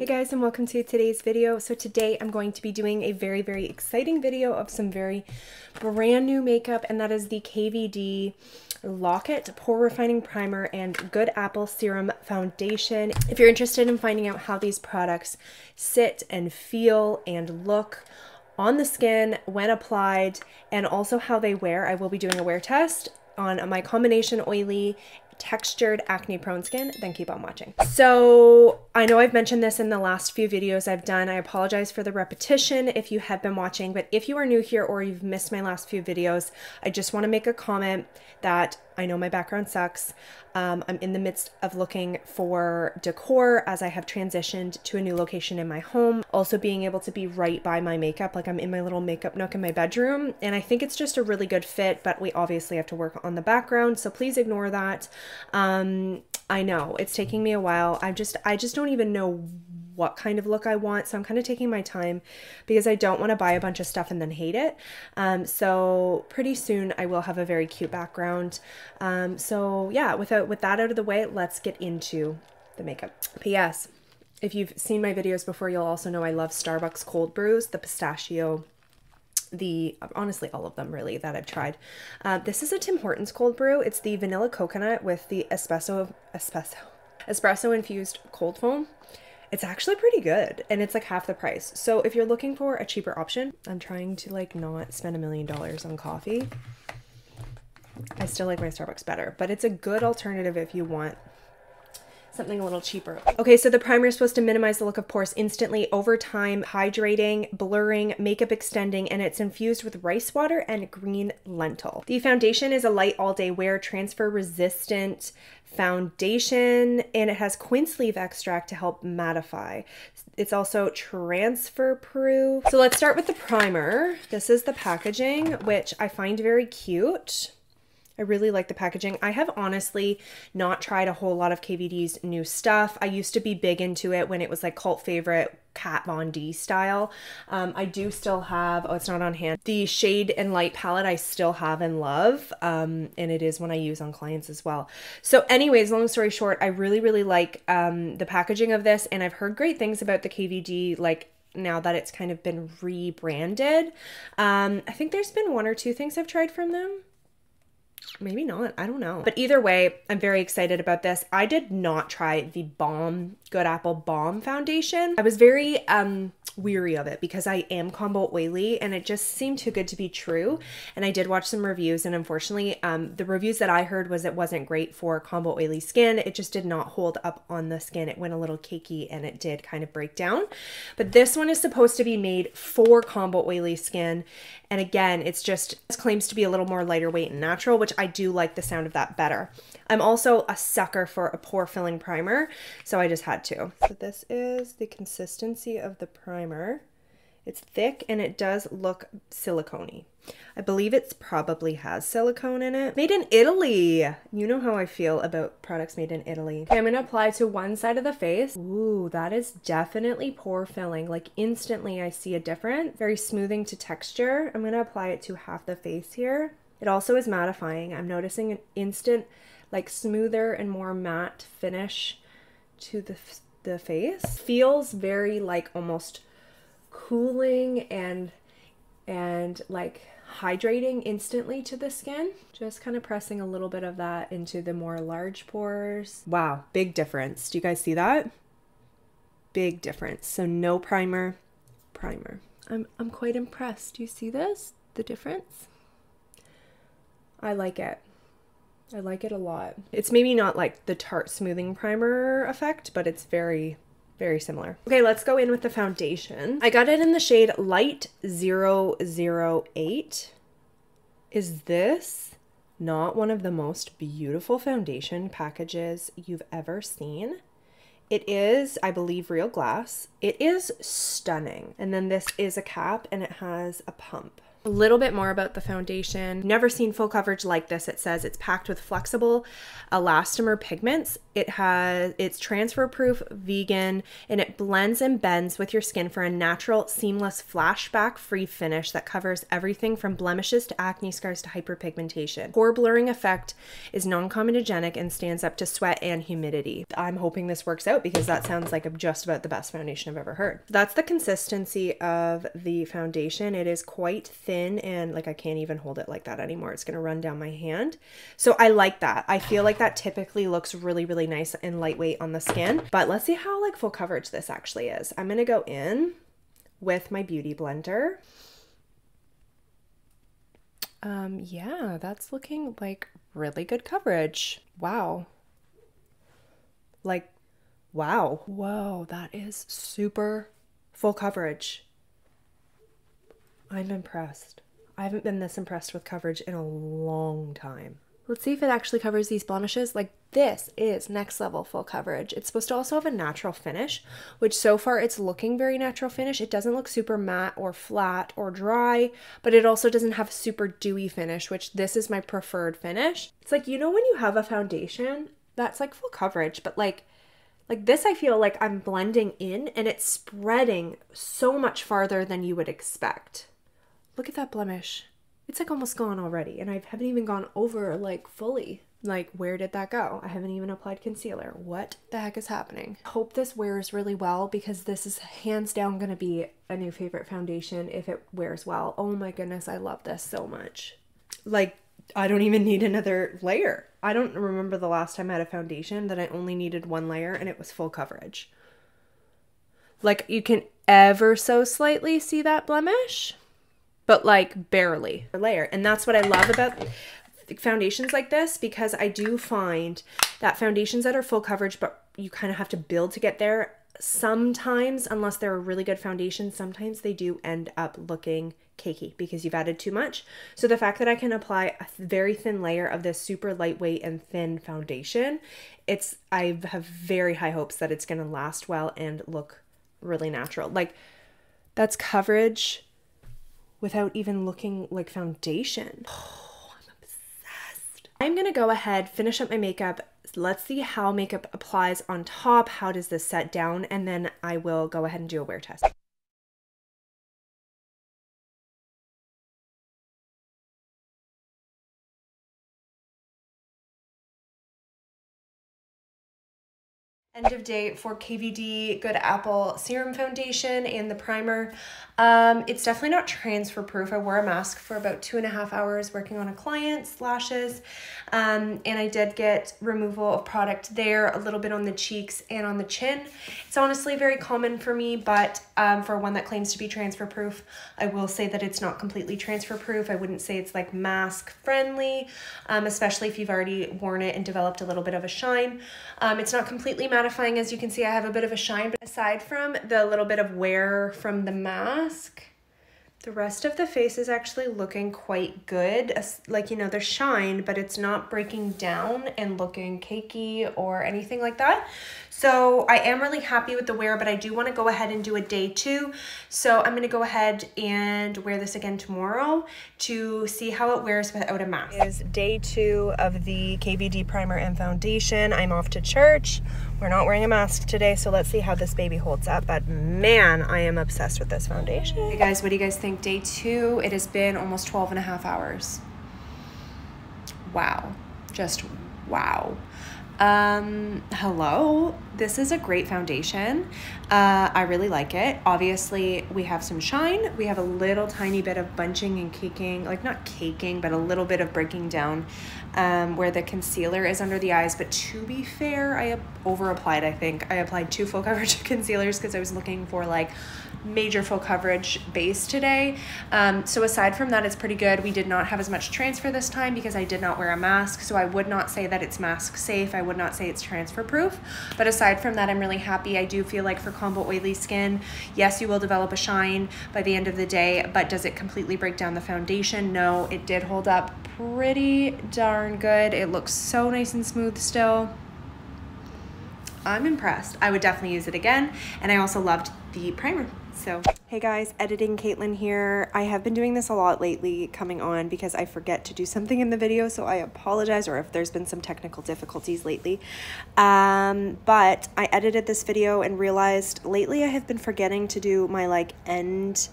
Hey guys, and welcome to today's video. So today I'm going to be doing a very exciting video of some very brand new makeup, and that is the KVD Lock-It Pore Refining Primer and Good Apple Serum Foundation. If you're interested in finding out how these products sit and feel and look on the skin when applied, and also how they wear, I will be doing a wear test on my combination oily textured acne prone skin, then keep on watching. So I know I've mentioned this in the last few videos I've done. I apologize for the repetition if you have been watching, but if you are new here or you've missed my last few videos, I just want to make a comment that I know my background sucks. I'm in the midst of looking for decor as I have transitioned to a new location in my home. Also being able to be right by my makeup, like I'm in my little makeup nook in my bedroom, and I think it's just a really good fit, but we obviously have to work on the background, so please ignore that. I know it's taking me a while. I just don't even know what kind of look I want, so I'm kind of taking my time because I don't want to buy a bunch of stuff and then hate it. So pretty soon I will have a very cute background. So yeah, with that out of the way, let's get into the makeup. P.S. If you've seen my videos before, you'll also know I love Starbucks cold brews, the pistachio, honestly all of them really that I've tried. This is a Tim Hortons cold brew. It's the vanilla coconut with the espresso infused cold foam. It's actually pretty good, and it's like half the price. So if you're looking for a cheaper option, I'm trying to like not spend $1 million on coffee. I still like my Starbucks better, but it's a good alternative if you want something a little cheaper. Okay, so the primer is supposed to minimize the look of pores instantly over time, hydrating, blurring, makeup extending, and it's infused with rice water and green lentil. The foundation is a light all-day wear, transfer resistant foundation, and it has quince leaf extract to help mattify. It's also transfer proof. So let's start with the primer. This is the packaging, which I find very cute. I really like the packaging. I have honestly not tried a whole lot of KVD's new stuff. I used to be big into it when it was like cult favorite Kat Von D style. I do still have, oh, it's not on hand, the shade and light palette I still have and love. And it is one I use on clients as well. So anyways, long story short, I really like the packaging of this, and I've heard great things about the KVD, like now that it's kind of been rebranded. I think there's been one or two things I've tried from them. Maybe not, I don't know. But either way, I'm very excited about this. I did not try the Good Apple Balm Foundation. I was very weary of it because I am combo oily, and it just seemed too good to be true. And I did watch some reviews, and unfortunately, the reviews that I heard was it wasn't great for combo oily skin. It just did not hold up on the skin. It went a little cakey, and it did kind of break down. But this one is supposed to be made for combo oily skin. And again, it claims to be a little more lighter weight and natural, which I do like the sound of that better. I'm also a sucker for a pore filling primer, so I just had to. So this is the consistency of the primer. It's thick and it does look silicone-y. I believe it probably has silicone in it. Made in Italy. You know how I feel about products made in Italy. Okay, I'm gonna apply to one side of the face. Ooh, that is definitely pore filling. Like instantly I see a difference. Very smoothing to texture. I'm gonna apply it to half the face here. It also is mattifying. I'm noticing an instant like smoother and more matte finish to the face. Feels very like almost cooling and like hydrating instantly to the skin. Just kind of pressing a little bit of that into the more large pores. Wow, big difference. Do you guys see that? Big difference. So no primer. I'm quite impressed. Do you see this? The difference? I like it. I like it a lot. It's maybe not like the Tarte smoothing primer effect, but it's very similar. Okay, let's go in with the foundation. I got it in the shade Light 008. Is this not one of the most beautiful foundation packages you've ever seen? It is, I believe, real glass. It is stunning. And then this is a cap, and it has a pump. A little bit more about the foundation. Never seen full coverage like this. It says it's packed with flexible elastomer pigments. It's transfer proof, vegan, and it blends and bends with your skin for a natural, seamless, flashback free finish that covers everything from blemishes to acne scars to hyperpigmentation. Pore blurring effect is non-comedogenic and stands up to sweat and humidity. I'm hoping this works out because that sounds like just about the best foundation I've ever heard. That's the consistency of the foundation. It is quite thin and like I can't even hold it like that anymore. It's gonna run down my hand. So I like that. I feel like that typically looks really, really nice and lightweight on the skin. But let's see how like full coverage this actually is. I'm gonna go in with my beauty blender. Yeah, that's looking like really good coverage. Wow. Like, wow. Whoa, that is super full coverage. I'm impressed. I haven't been this impressed with coverage in a long time. Let's see if it actually covers these blemishes. Like, this is next level full coverage. It's supposed to also have a natural finish, which so far it's looking very natural finish. It doesn't look super matte or flat or dry, but it also doesn't have super dewy finish, which this is my preferred finish. It's like, you know, when you have a foundation that's like full coverage, but like this, I feel like I'm blending in and it's spreading so much farther than you would expect. Look at that blemish. It's like almost gone already, and I haven't even gone over like fully. Like, where did that go? I haven't even applied concealer. What the heck is happening? Hope this wears really well because this is hands down gonna be a new favorite foundation if it wears well. Oh my goodness, I love this so much. Like, I don't even need another layer. I don't remember the last time I had a foundation that I only needed one layer and it was full coverage. Like, you can ever so slightly see that blemish, but like barely a layer. And that's what I love about foundations like this, because I do find that foundations that are full coverage, but you kind of have to build to get there, sometimes, unless they're a really good foundation, sometimes they do end up looking cakey because you've added too much. So the fact that I can apply a very thin layer of this super lightweight and thin foundation, I have very high hopes that it's going to last well and look really natural. Like, that's coverage without even looking like foundation. Oh, I'm obsessed. I'm going to go ahead, finish up my makeup. Let's see how makeup applies on top. How does this set down? And then I will go ahead and do a wear test. End of day for KVD Good Apple Serum Foundation and the primer. It's definitely not transfer proof. I wore a mask for about 2.5 hours working on a client's lashes. And I did get removal of product there, a little bit on the cheeks and on the chin. It's honestly very common for me, but for one that claims to be transfer proof, I will say that it's not completely transfer proof. I wouldn't say it's like mask friendly, especially if you've already worn it and developed a little bit of a shine. It's not completely mattifying. As you can see, I have a bit of a shine, but aside from the little bit of wear from the mask, the rest of the face is actually looking quite good. Like, you know, there's shine, but it's not breaking down and looking cakey or anything like that. So I am really happy with the wear, but I do want to go ahead and do a day 2. So I'm going to go ahead and wear this again tomorrow to see how it wears without a mask. It is day 2 of the KVD primer and foundation. I'm off to church. We're not wearing a mask today, so let's see how this baby holds up. But man, I am obsessed with this foundation. Hey guys, what do you guys think? Day 2, it has been almost 12.5 hours. Wow, just wow. Hello, this is a great foundation. I really like it. Obviously we have some shine. We have a little tiny bit of bunching and caking, like not caking, but a little bit of breaking down where the concealer is under the eyes. But to be fair, I over applied. I think I applied 2 full coverage concealers because I was looking for like major full coverage base today. So aside from that, it's pretty good. We did not have as much transfer this time because I did not wear a mask. So I would not say that it's mask safe. I would not say it's transfer proof. But aside from that, I'm really happy. I do feel like for combo oily skin, yes, you will develop a shine by the end of the day, but does it completely break down the foundation? No, it did hold up pretty darn good. It looks so nice and smooth still. I'm impressed. I would definitely use it again. And I also loved the primer. So, hey guys, editing Caitlin here. I have been doing this a lot lately coming on because I forget to do something in the video, so I apologize, or if there's been some technical difficulties lately. But I edited this video and realized lately I have been forgetting to do my like end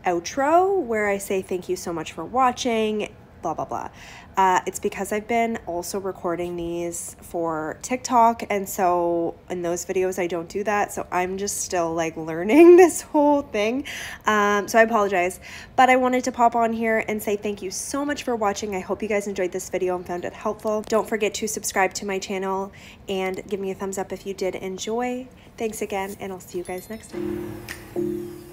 outro where I say thank you so much for watching, blah blah blah. It's because I've been also recording these for TikTok, and so in those videos I don't do that, so I'm just still like learning this whole thing, so I apologize, but I wanted to pop on here and say thank you so much for watching. I hope you guys enjoyed this video and found it helpful. Don't forget to subscribe to my channel and give me a thumbs up if you did enjoy. Thanks again, and I'll see you guys next time.